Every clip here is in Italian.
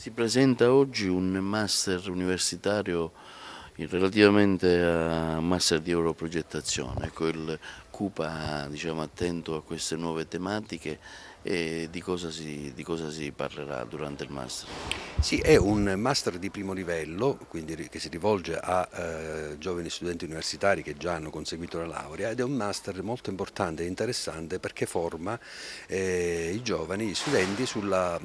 Si presenta oggi un master universitario relativamente a master di europrogettazione. Ecco, il CUPA, diciamo, attento a queste nuove tematiche e di cosa si parlerà durante il master. Sì, è un master di primo livello, quindi che si rivolge a giovani studenti universitari che già hanno conseguito la laurea, ed è un master molto importante e interessante perché forma i giovani, gli studenti sulla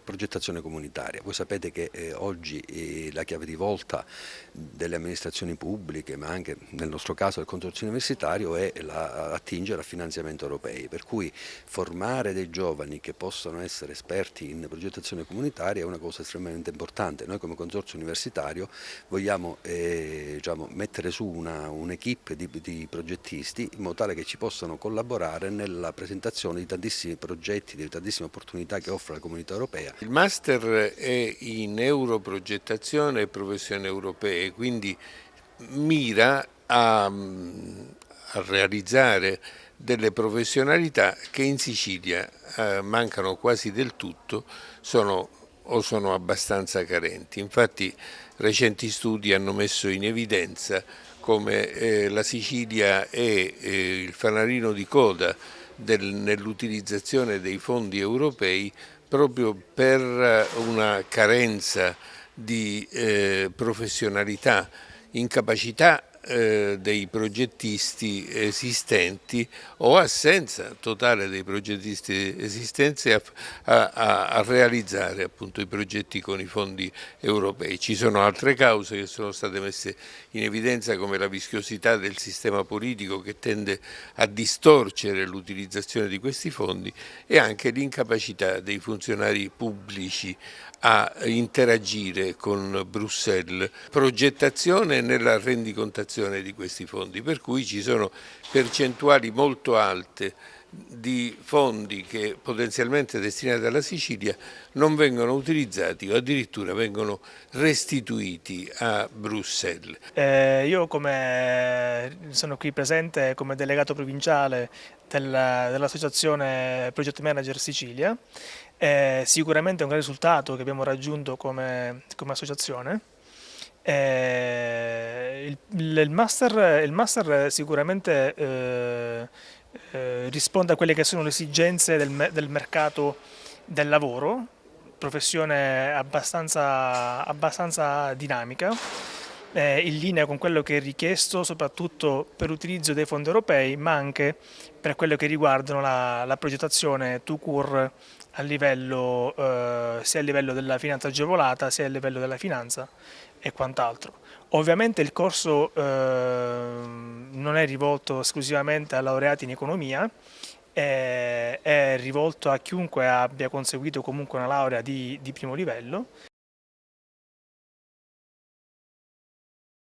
progettazione comunitaria. Voi sapete che oggi la chiave di volta delle amministrazioni pubbliche, ma anche nel nostro caso del consorzio universitario, è attingere a finanziamenti europei, per cui formare dei giovani che possano essere esperti in progettazione comunitaria è una cosa estremamente importante. Noi come consorzio universitario vogliamo diciamo, mettere su un'equipe di progettisti in modo tale che ci possano collaborare nella presentazione di tantissimi progetti, di tantissime opportunità che offre la comunità europea. Il master è in europrogettazione e professioni europee, quindi mira a realizzare delle professionalità che in Sicilia mancano quasi del tutto o sono abbastanza carenti. Infatti recenti studi hanno messo in evidenza come la Sicilia è il fanalino di coda nell'utilizzazione dei fondi europei proprio per una carenza di professionalità, incapacità dei progettisti esistenti o assenza totale dei progettisti esistenti a realizzare appunto i progetti con i fondi europei. Ci sono altre cause che sono state messe in evidenza, come la vischiosità del sistema politico che tende a distorcere l'utilizzazione di questi fondi, e anche l'incapacità dei funzionari pubblici a interagire con Bruxelles, progettazione nella rendicontazione di questi fondi, per cui ci sono percentuali molto alte di fondi che potenzialmente destinati alla Sicilia non vengono utilizzati o addirittura vengono restituiti a Bruxelles. Io sono qui presente come delegato provinciale dell'associazione Project Manager Sicilia. Sicuramente è un gran risultato che abbiamo raggiunto come associazione. Il master sicuramente risponde a quelle che sono le esigenze del mercato del lavoro, professione abbastanza dinamica, in linea con quello che è richiesto soprattutto per l'utilizzo dei fondi europei, ma anche per quello che riguardano la progettazione tout court sia a livello della finanza agevolata sia a livello della finanza e quant'altro. Ovviamente il corso non è rivolto esclusivamente a laureati in economia, è rivolto a chiunque abbia conseguito comunque una laurea di primo livello.